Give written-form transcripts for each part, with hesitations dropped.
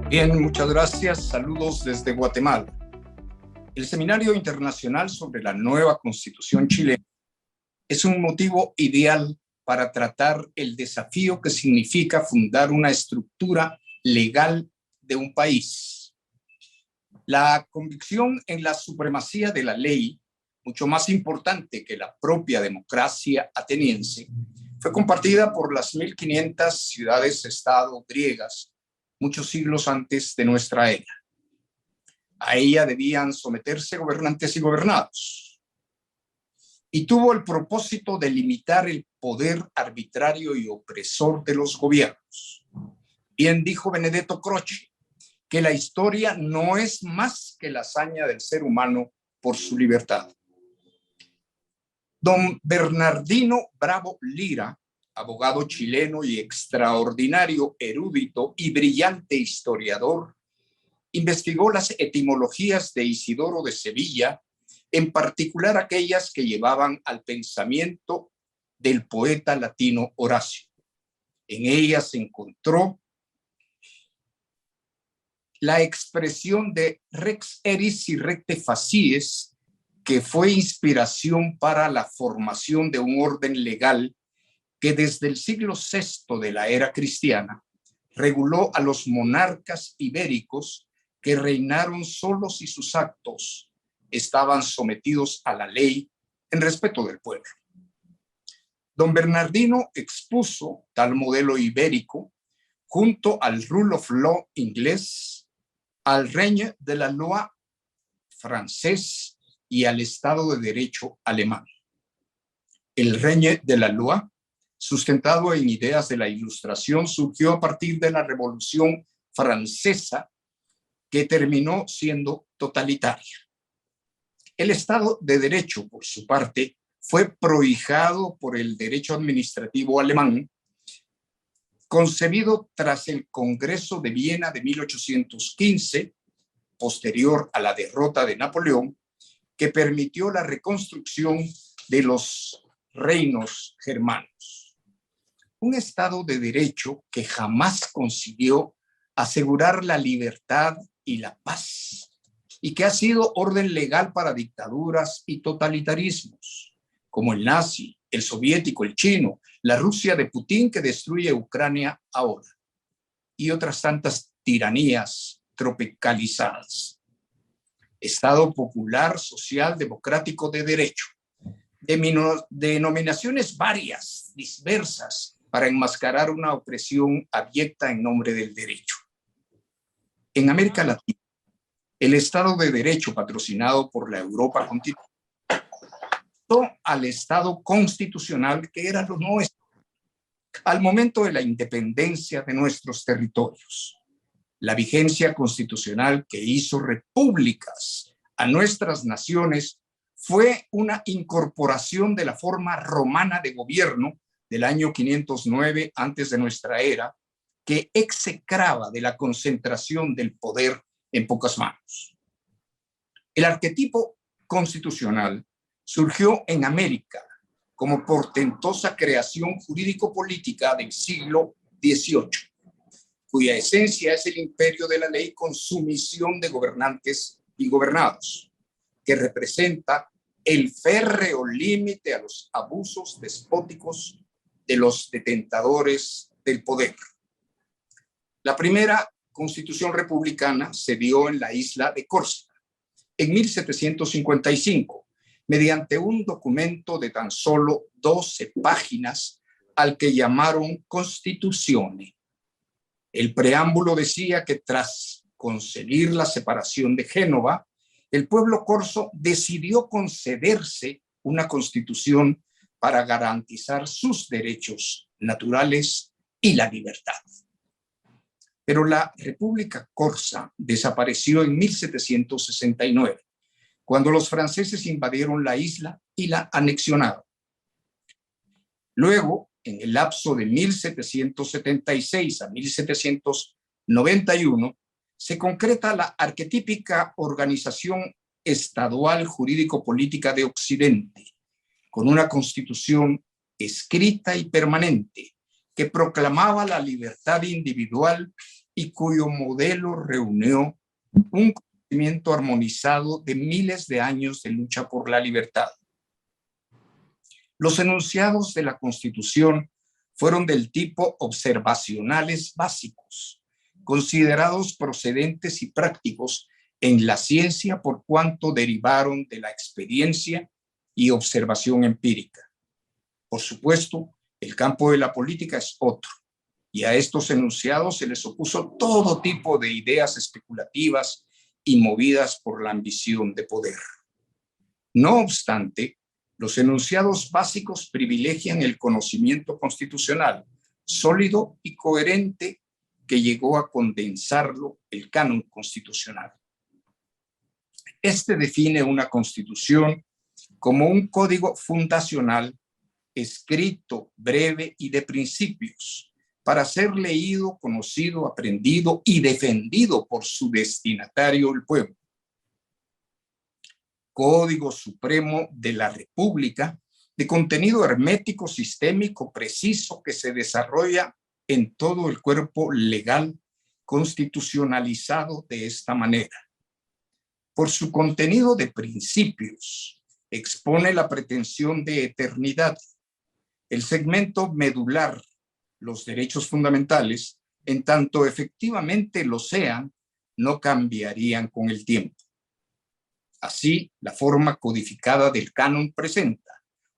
Bien, muchas gracias. Saludos desde Guatemala. El Seminario Internacional sobre la nueva Constitución chilena es un motivo ideal para tratar el desafío que significa fundar una estructura legal de un país. La convicción en la supremacía de la ley, mucho más importante que la propia democracia ateniense, fue compartida por las 1500 ciudades-estado griegas muchos siglos antes de nuestra era. A ella debían someterse gobernantes y gobernados. Y tuvo el propósito de limitar el poder arbitrario y opresor de los gobiernos. Bien dijo Benedetto Croce, que la historia no es más que la hazaña del ser humano por su libertad. Don Bernardino Bravo Lira, abogado chileno y extraordinario erudito y brillante historiador, investigó las etimologías de Isidoro de Sevilla, en particular aquellas que llevaban al pensamiento del poeta latino Horacio. En ellas se encontró la expresión de rex eris y recte facies, que fue inspiración para la formación de un orden legal que desde el siglo VI de la era cristiana reguló a los monarcas ibéricos que reinaron solos y sus actos estaban sometidos a la ley en respeto del pueblo. Don Bernardino expuso tal modelo ibérico junto al rule of law inglés, al règne de la loi francés y al Estado de Derecho alemán. El règne de la loi, sustentado en ideas de la Ilustración, surgió a partir de la Revolución Francesa, que terminó siendo totalitaria. El Estado de Derecho, por su parte, fue prohijado por el derecho administrativo alemán, concebido tras el Congreso de Viena de 1815, posterior a la derrota de Napoleón, que permitió la reconstrucción de los reinos germanos. Un Estado de Derecho que jamás consiguió asegurar la libertad y la paz, y que ha sido orden legal para dictaduras y totalitarismos, como el nazi, el soviético, el chino, la Rusia de Putin que destruye Ucrania ahora, y otras tantas tiranías tropicalizadas. Estado popular, social, democrático de derecho, de denominaciones varias, diversas, para enmascarar una opresión abyecta en nombre del derecho. En América Latina, el Estado de Derecho, patrocinado por la Europa continental, al Estado constitucional que era lo nuestro, al momento de la independencia de nuestros territorios. La vigencia constitucional que hizo repúblicas a nuestras naciones fue una incorporación de la forma romana de gobierno del año 509 antes de nuestra era, que execraba de la concentración del poder en pocas manos. El arquetipo constitucional surgió en América como portentosa creación jurídico-política del siglo XVIII, cuya esencia es el imperio de la ley con sumisión de gobernantes y gobernados, que representa el férreo límite a los abusos despóticos de los detentadores del poder. La primera constitución republicana se dio en la isla de Córcega en 1755, mediante un documento de tan solo 12 páginas al que llamaron Constituzione. El preámbulo decía que tras conseguir la separación de Génova, el pueblo corso decidió concederse una constitución para garantizar sus derechos naturales y la libertad. Pero la República Corsa desapareció en 1769, cuando los franceses invadieron la isla y la anexionaron. Luego, en el lapso de 1776 a 1791, se concreta la arquetípica organización estadual jurídico-política de Occidente, con una constitución escrita y permanente que proclamaba la libertad individual y cuyo modelo reunió un conocimiento armonizado de miles de años de lucha por la libertad. Los enunciados de la Constitución fueron del tipo observacionales básicos, considerados procedentes y prácticos en la ciencia por cuanto derivaron de la experiencia y observación empírica. Por supuesto, el campo de la política es otro, y a estos enunciados se les opuso todo tipo de ideas especulativas y movidas por la ambición de poder. No obstante, los enunciados básicos privilegian el conocimiento constitucional sólido y coherente que llegó a condensarlo el canon constitucional. Este define una constitución como un código fundacional escrito, breve y de principios, para ser leído, conocido, aprendido y defendido por su destinatario, el pueblo. Código Supremo de la República, de contenido hermético, sistémico, preciso, que se desarrolla en todo el cuerpo legal constitucionalizado de esta manera. Por su contenido de principios, expone la pretensión de eternidad, el segmento medular, los derechos fundamentales, en tanto efectivamente lo sean, no cambiarían con el tiempo. Así, la forma codificada del canon presenta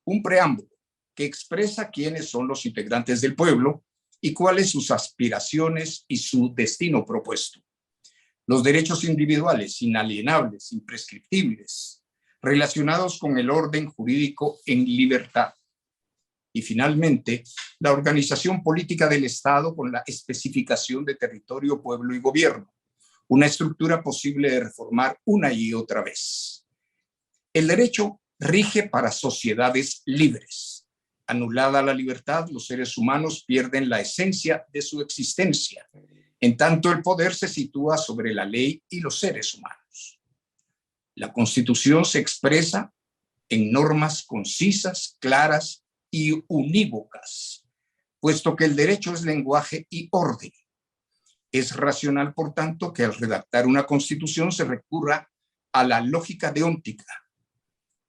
un preámbulo que expresa quiénes son los integrantes del pueblo y cuáles sus aspiraciones y su destino propuesto. Los derechos individuales, inalienables, imprescriptibles, relacionados con el orden jurídico en libertad. Y finalmente, la organización política del Estado con la especificación de territorio, pueblo y gobierno, una estructura posible de reformar una y otra vez. El derecho rige para sociedades libres. Anulada la libertad, los seres humanos pierden la esencia de su existencia. En tanto, el poder se sitúa sobre la ley y los seres humanos. La Constitución se expresa en normas concisas, claras y unívocas, puesto que el derecho es lenguaje y orden. Es racional, por tanto, que al redactar una constitución se recurra a la lógica deóntica.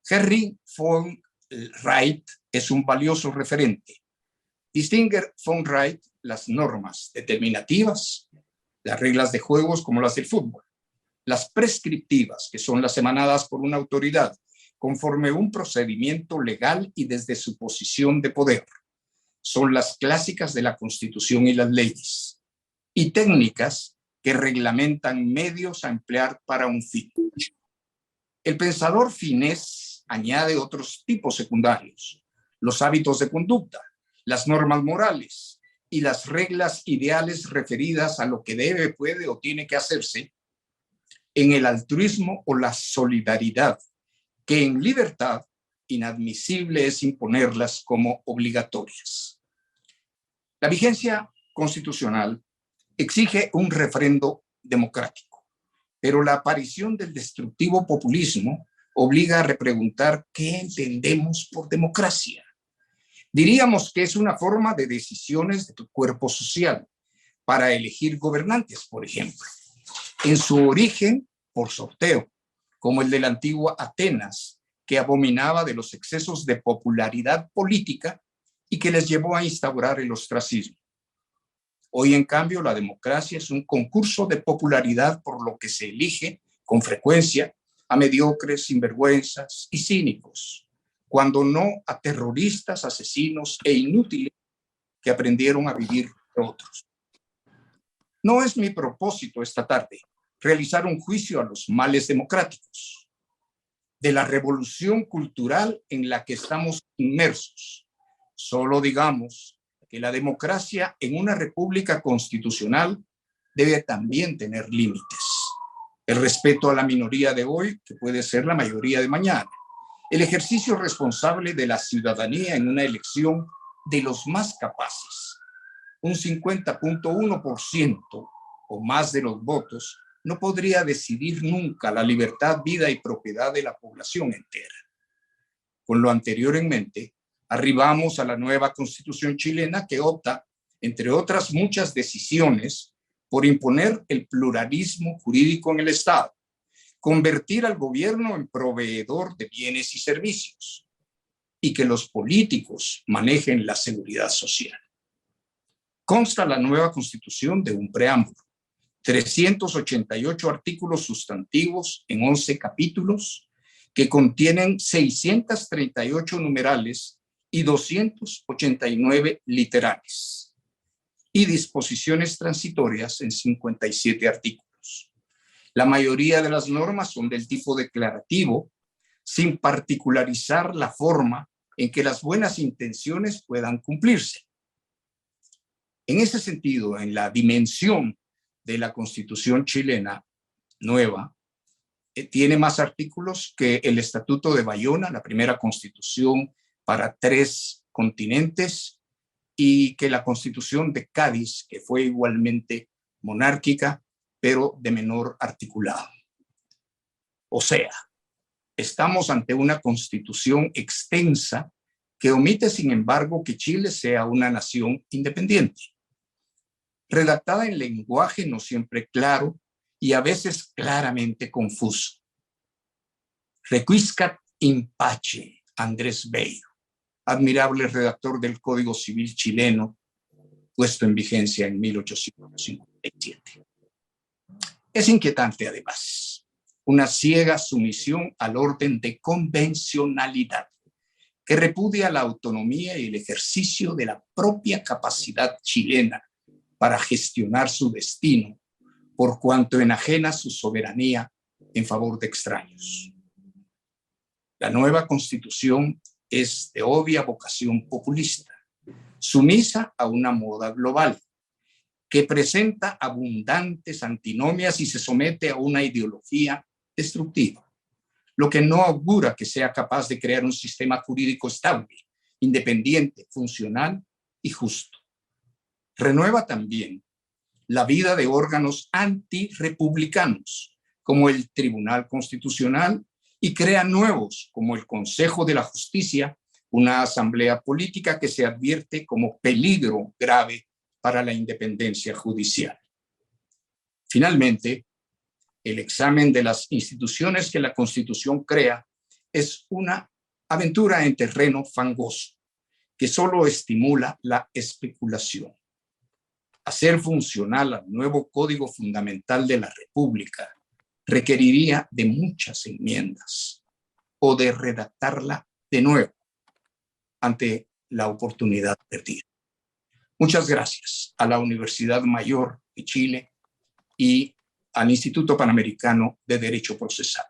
Henry von Wright es un valioso referente. Distingue von Wright las normas determinativas, las reglas de juegos como las del fútbol, las prescriptivas, que son las emanadas por una autoridad, conforme un procedimiento legal y desde su posición de poder. Son las clásicas de la Constitución y las leyes, y técnicas que reglamentan medios a emplear para un fin. El pensador finés añade otros tipos secundarios, los hábitos de conducta, las normas morales y las reglas ideales referidas a lo que debe, puede o tiene que hacerse en el altruismo o la solidaridad, que en libertad inadmisible es imponerlas como obligatorias. La vigencia constitucional exige un referendo democrático, pero la aparición del destructivo populismo obliga a repreguntar qué entendemos por democracia. Diríamos que es una forma de decisiones de tu cuerpo social para elegir gobernantes, por ejemplo. En su origen, por sorteo, como el de la antigua Atenas, que abominaba de los excesos de popularidad política y que les llevó a instaurar el ostracismo. Hoy, en cambio, la democracia es un concurso de popularidad por lo que se elige con frecuencia a mediocres, sinvergüenzas y cínicos, cuando no a terroristas, asesinos e inútiles que aprendieron a vivir de otros. No es mi propósito esta tarde realizar un juicio a los males democráticos, de la revolución cultural en la que estamos inmersos. Solo digamos que la democracia en una república constitucional debe también tener límites. El respeto a la minoría de hoy, que puede ser la mayoría de mañana. El ejercicio responsable de la ciudadanía en una elección de los más capaces. Un 50.1% o más de los votos no podría decidir nunca la libertad, vida y propiedad de la población entera. Con lo anterior en mente, arribamos a la nueva Constitución chilena que opta, entre otras muchas decisiones, por imponer el pluralismo jurídico en el Estado, convertir al gobierno en proveedor de bienes y servicios, y que los políticos manejen la seguridad social. Consta la nueva Constitución de un preámbulo, 388 artículos sustantivos en 11 capítulos que contienen 638 numerales y 289 literales, y disposiciones transitorias en 57 artículos. La mayoría de las normas son del tipo declarativo, sin particularizar la forma en que las buenas intenciones puedan cumplirse. En ese sentido, en la dimensión de la Constitución chilena nueva, tiene más artículos que el Estatuto de Bayona, la primera constitución para 3 continentes, y que la Constitución de Cádiz, que fue igualmente monárquica, pero de menor articulado. O sea, estamos ante una constitución extensa que omite, sin embargo, que Chile sea una nación independiente, redactada en lenguaje no siempre claro y a veces claramente confuso. Requiescat in pace, Andrés Bello, admirable redactor del Código Civil chileno, puesto en vigencia en 1857. Es inquietante, además, una ciega sumisión al orden de convencionalidad que repudia la autonomía y el ejercicio de la propia capacidad chilena para gestionar su destino, por cuanto enajena su soberanía en favor de extraños. La nueva Constitución es de obvia vocación populista, sumisa a una moda global, que presenta abundantes antinomias y se somete a una ideología destructiva, lo que no augura que sea capaz de crear un sistema jurídico estable, independiente, funcional y justo. Renueva también la vida de órganos antirrepublicanos, como el Tribunal Constitucional, y crea nuevos, como el Consejo de la Justicia, una asamblea política que se advierte como peligro grave para la independencia judicial. Finalmente, el examen de las instituciones que la Constitución crea es una aventura en terreno fangoso que solo estimula la especulación. Hacer funcional al nuevo Código Fundamental de la República requeriría de muchas enmiendas o de redactarla de nuevo ante la oportunidad perdida. Muchas gracias a la Universidad Mayor de Chile y al Instituto Panamericano de Derecho Procesal.